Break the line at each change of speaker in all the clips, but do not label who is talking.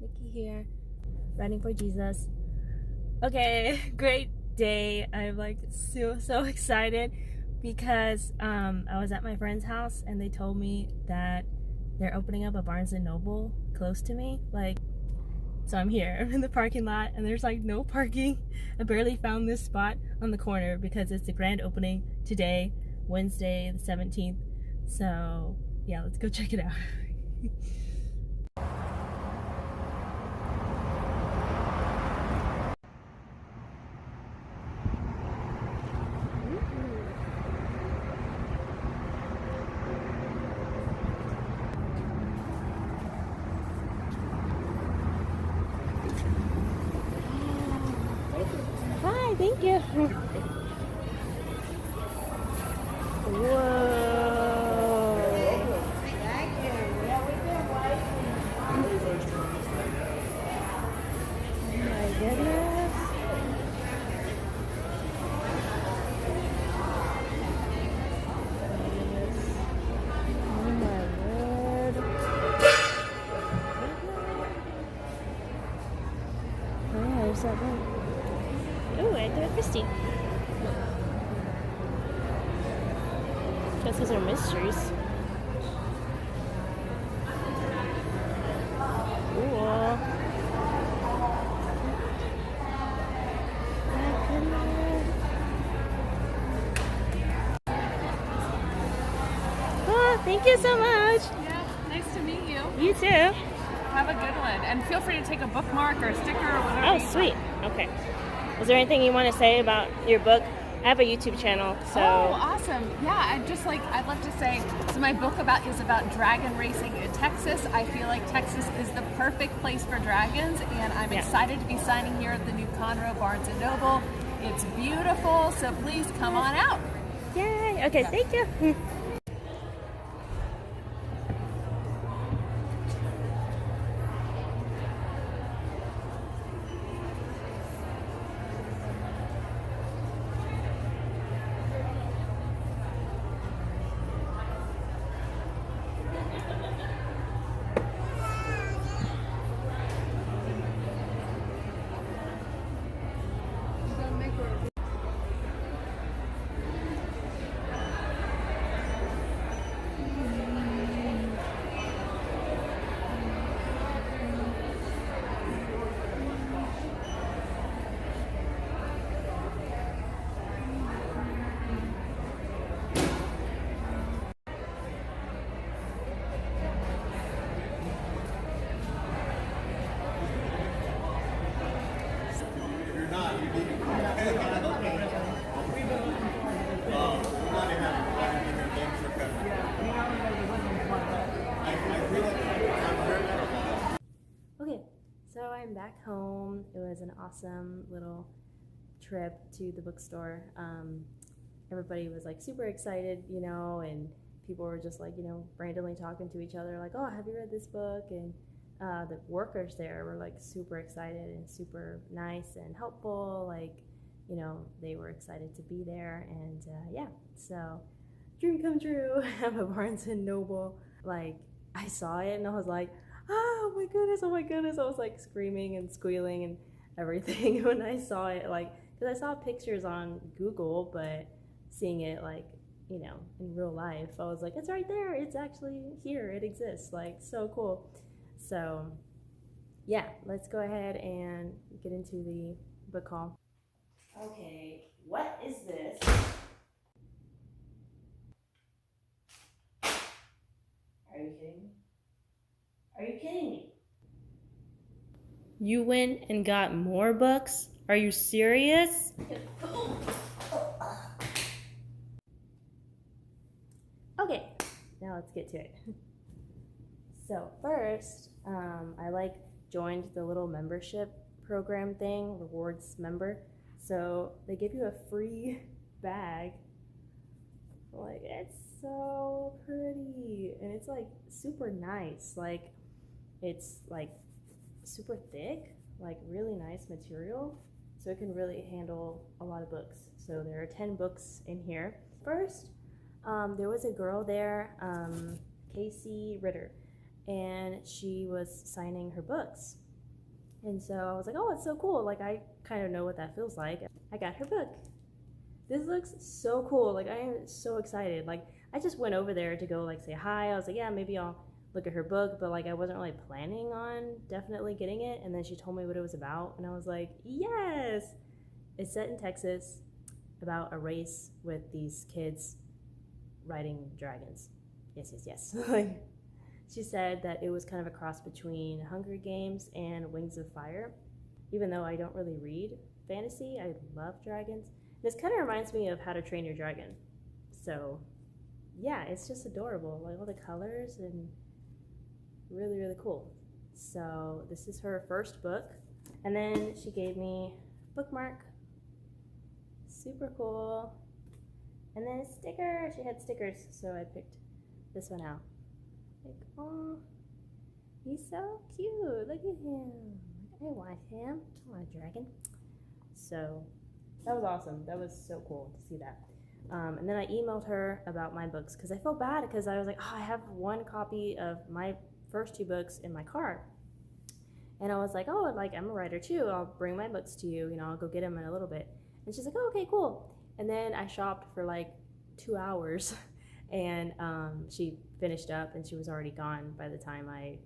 Nikki here, running for Jesus. Okay, great day. I'm like so excited because I was at my friend's house and they told me that they're opening up a Barnes and Noble close to me. So I'm here. I'm in the parking lot and there's like no parking. I barely found this spot on the corner because it's the grand opening today, Wednesday the 17th. So yeah, let's go check it out. Hi, thank you. Whoa. Oh my goodness. Oh my word. Oh yeah, there's that one. Ooh, I do it Christy. Guess these are mysteries. Cool. My goodness. Oh, thank you so much.
Yeah, nice to meet you.
You too.
Have a good one. And feel free to take a bookmark or a sticker or whatever.
Oh, sweet. Okay. Is there anything you want to say about your book? I have a YouTube channel, so.
Oh, awesome. Yeah, I'd love to say, so my book is about dragon racing in Texas. I feel like Texas is the perfect place for dragons, and I'm excited to be signing here at the new Conroe Barnes & Noble. It's beautiful, so please come on out.
Yay. Okay, thank you. Okay, so I'm back home. It was an awesome little trip to the bookstore. Everybody was like super excited, and people were just like, randomly talking to each other, like, oh, have you read this book? And the workers there were like super excited and super nice and helpful. Like, they were excited to be there. And yeah, so dream come true. I'm a Barnes and Noble. Like, I saw it and I was like, oh my goodness. I was like screaming and squealing and everything when I saw it, like, because I saw pictures on Google, but seeing it like, in real life, I was like, it's right there. It's actually here. It exists. Like, so cool. So yeah, let's go ahead and get into the book haul. Okay, what is this? Are you kidding me? Are you kidding me? You went and got more books? Are you serious? Okay, now let's get to it. So first, I joined the little membership program thing, rewards member. So they give you a free bag. Like, it's so pretty, and it's like super nice. Like, it's like super thick, like really nice material, so it can really handle a lot of books. So there are 10 books in here. First, there was a girl there, Casey Ritter, and she was signing her books. And so I was like, oh, it's so cool. Like, I kind of know what that feels like. I got her book. This looks so cool. Like, I am so excited. Like, I just went over there to go, like, say hi. I was like, yeah, maybe I'll look at her book, but, like, I wasn't really planning on definitely getting it. And then she told me what it was about, and I was like, yes! It's set in Texas, about a race with these kids riding dragons. Yes, yes, yes. Like, she said that it was kind of a cross between Hunger Games and Wings of Fire. Even though I don't really read fantasy, I love dragons. This kind of reminds me of How to Train Your Dragon. So, yeah, it's just adorable. Like, all the colors and really, really cool. So, this is her first book. And then she gave me a bookmark. Super cool. And then a sticker. She had stickers, so I picked this one out. Like, oh, he's so cute. Look at him. I want him. I want a dragon. So that was awesome. That was so cool to see that. And then I emailed her about my books because I felt bad because I was like, oh, I have one copy of my first 2 books in my car. And I was like, oh, like, I'm a writer too. I'll bring my books to you. You know, I'll go get them in a little bit. And she's like, oh, okay, cool. And then I shopped for like 2 hours and she finished up and she was already gone by the time I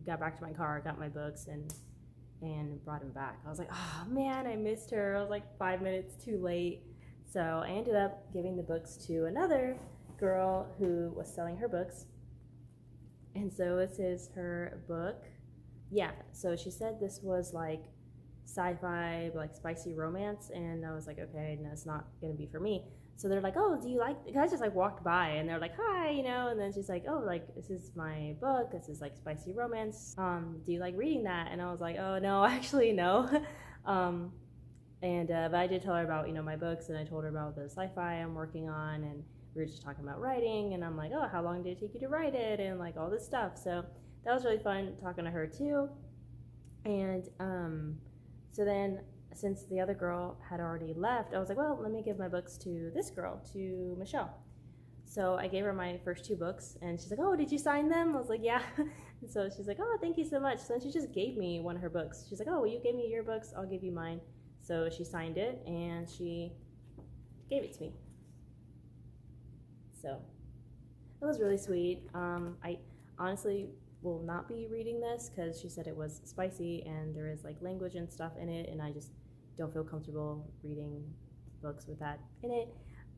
got back to my car, got my books, and brought them back. I was like, oh man, I missed her. I was like 5 minutes too late. So I ended up giving the books to another girl who was selling her books. And so this is her book. Yeah, so she said this was like sci-fi, like spicy romance, and I was like, okay, no, it's not gonna be for me. So they're like, oh, do you like, the guys just like walked by and they're like, hi, you know, and then she's like, oh, like, this is my book, this is like spicy romance, do you like reading that? And I was like, oh no, actually no. But I did tell her about, you know, my books, and I told her about the sci-fi I'm working on, and we were just talking about writing, and I'm like, oh, how long did it take you to write it, and like all this stuff. So that was really fun talking to her too. And so then, since the other girl had already left, I was like, well, let me give my books to this girl, to Michelle. So I gave her my first 2 books, and she's like, oh, did you sign them? I was like, yeah. And so she's like, oh, thank you so much. So then she just gave me one of her books. She's like, oh, well, you gave me your books, I'll give you mine. So she signed it, and she gave it to me. So it was really sweet. I honestly will not be reading this because she said it was spicy and there is like language and stuff in it, and I just don't feel comfortable reading books with that in it.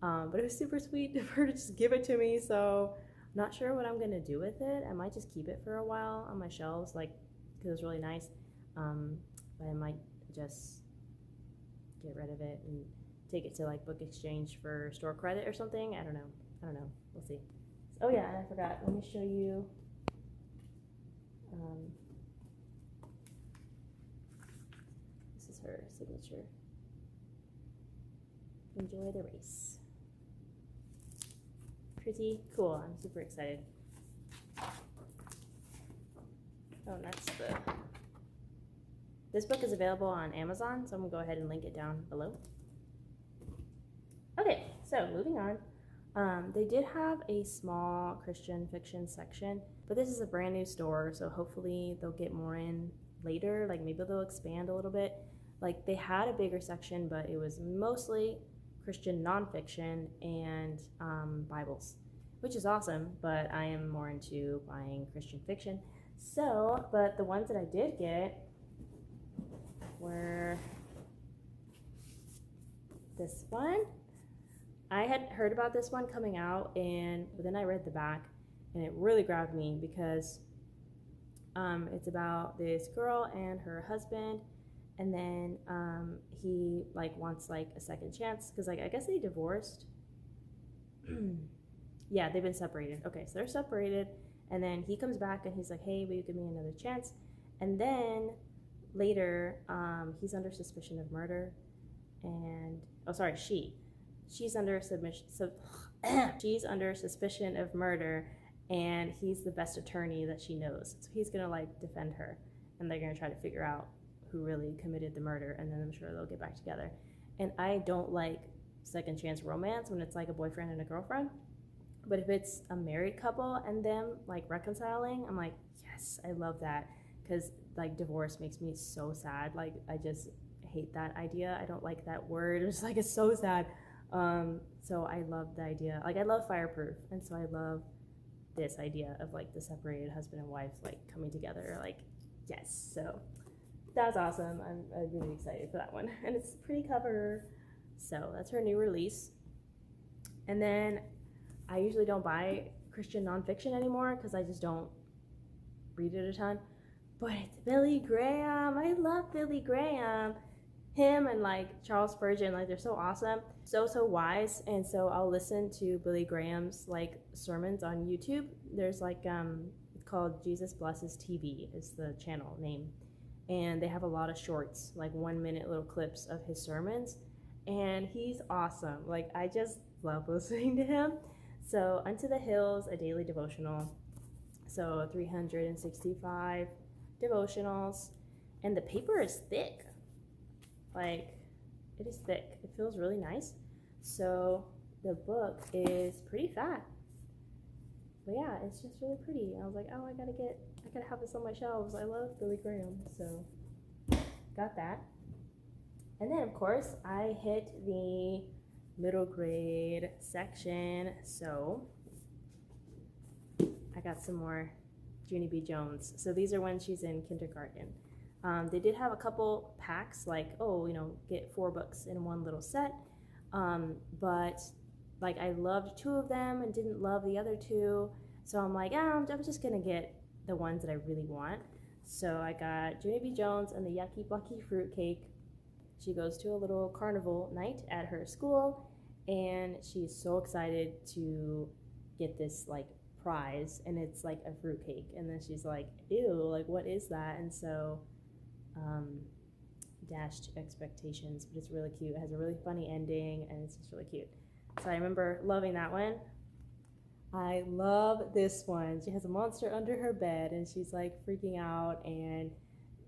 But it was super sweet of her to just give it to me, so I'm not sure what I'm gonna do with it. I might just keep it for a while on my shelves, like, because it was really nice. But I might just get rid of it and take it to like Book Exchange for store credit or something. I don't know. We'll see. Oh yeah, and I forgot. Let me show you. This is her signature. Enjoy the race. Pretty cool. I'm super excited. Oh, and that's the. This book is available on Amazon, so I'm gonna go ahead and link it down below. Okay, so moving on. They did have a small Christian fiction section, but this is a brand new store, so hopefully they'll get more in later. Like, maybe they'll expand a little bit. Like, they had a bigger section, but it was mostly Christian nonfiction and Bibles, which is awesome, but I am more into buying Christian fiction. So, but the ones that I did get were this one. I had heard about this one coming out, but then I read the back, and it really grabbed me because it's about this girl and her husband, and then he like wants like a second chance because like I guess they divorced. Yeah, they've been separated. Okay, so they're separated, and then he comes back and he's like, hey, will you give me another chance? And then later he's under suspicion of murder, and she's under she's under suspicion of murder, and he's the best attorney that she knows, so he's gonna like defend her, and they're gonna try to figure out who really committed the murder, and then I'm sure they'll get back together. And I don't like second chance romance when it's like a boyfriend and a girlfriend, but if it's a married couple and them like reconciling, I'm like, yes, I love that. because like divorce makes me so sad. Like I just hate that idea. I don't like that word. It's like it's so sad. So I love the idea. Like I love Fireproof, and so I love this idea of like the separated husband and wife like coming together. Like yes, so that's awesome. I'm really excited for that one, and it's a pretty cover. So that's her new release. And then I usually don't buy Christian nonfiction anymore because I just don't read it a ton. But it's Billy Graham. I love Billy Graham. Him and like Charles Spurgeon, like they're so awesome, so wise. And so I'll listen to Billy Graham's like sermons on YouTube. There's like it's called Jesus Blesses TV is the channel name, and they have a lot of shorts, like 1 minute little clips of his sermons, and he's awesome. Like I just love listening to him. So Unto the Hills, a daily devotional, so 365 devotionals, and the paper is thick. Like, it is thick. It feels really nice. So the book is pretty fat. But yeah, it's just really pretty. I was like, oh, I gotta have this on my shelves. I love Billy Graham. So got that. And then of course I hit the middle grade section. So I got some more Junie B. Jones. So these are when she's in kindergarten. They did have a couple packs, like, oh, get 4 books in one little set. But like I loved 2 of them and didn't love the other 2. So I'm like, I'm just gonna get the ones that I really want. So I got Junie B. Jones and the Yucky Bucky Fruitcake. She goes to a little carnival night at her school, and she's so excited to get this like prize, and it's like a fruitcake. And then she's like, ew, like what is that? And so dashed expectations, but it's really cute. It has a really funny ending, and it's just really cute. So I remember loving that one. I love this one. She has a monster under her bed, and she's like freaking out, and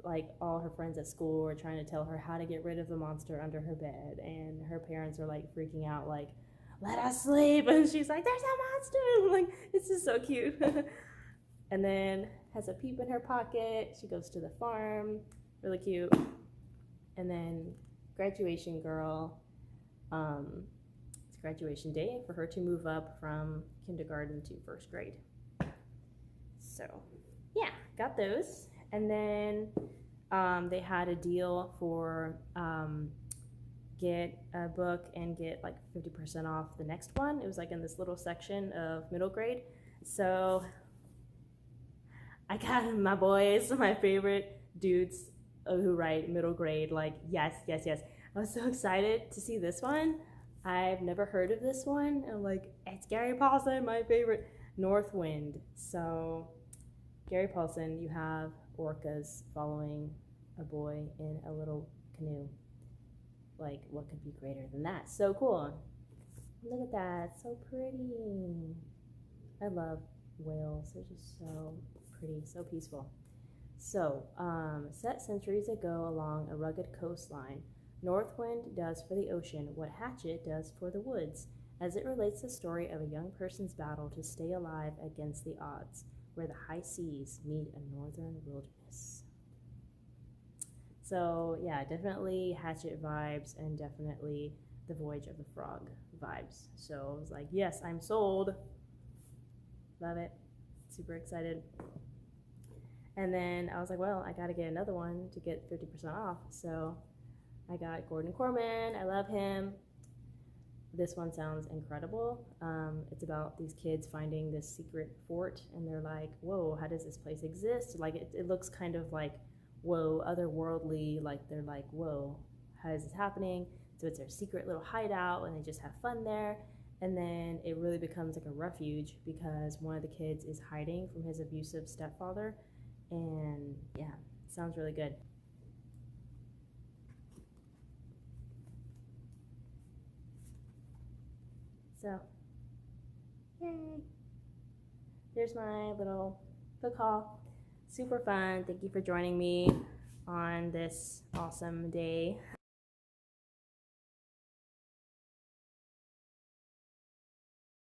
like all her friends at school are trying to tell her how to get rid of the monster under her bed, and her parents are like freaking out, like, let us sleep, and she's like, there's a monster. Like, it's just so cute. And then has a peep in her pocket. She goes to the farm, really cute. And then Graduation Girl, it's graduation day for her to move up from kindergarten to 1st grade. So yeah, got those. And then they had a deal for get a book and get like 50% off the next one. It was like in this little section of middle grade. So I got my boys, my favorite dudes who write middle grade, like yes. I was so excited to see this one. I've never heard of this one. I'm like, it's Gary Paulson, my favorite. Northwind. So Gary Paulson, you have orcas following a boy in a little canoe. Like, what could be greater than that? So cool. Look at that, so pretty. I love whales. They're just so pretty, so peaceful. So, set centuries ago along a rugged coastline, Northwind does for the ocean what Hatchet does for the woods, as it relates the story of a young person's battle to stay alive against the odds, where the high seas meet a northern wilderness. So yeah, definitely Hatchet vibes, and definitely the Voyage of the Frog vibes. So I was like, yes, I'm sold. Love it. Super excited. And then I was like, well, I gotta get another one to get 50% off. So I got Gordon Corman. I love him. This one sounds incredible. It's about these kids finding this secret fort, and they're like, whoa, how does this place exist? Like, it looks kind of like, whoa, otherworldly. Like, they're like, whoa, how is this happening? So it's their secret little hideout, and they just have fun there. And then it really becomes like a refuge because one of the kids is hiding from his abusive stepfather. And yeah, sounds really good. So, yay! There's my little book haul. Super fun. Thank you for joining me on this awesome day.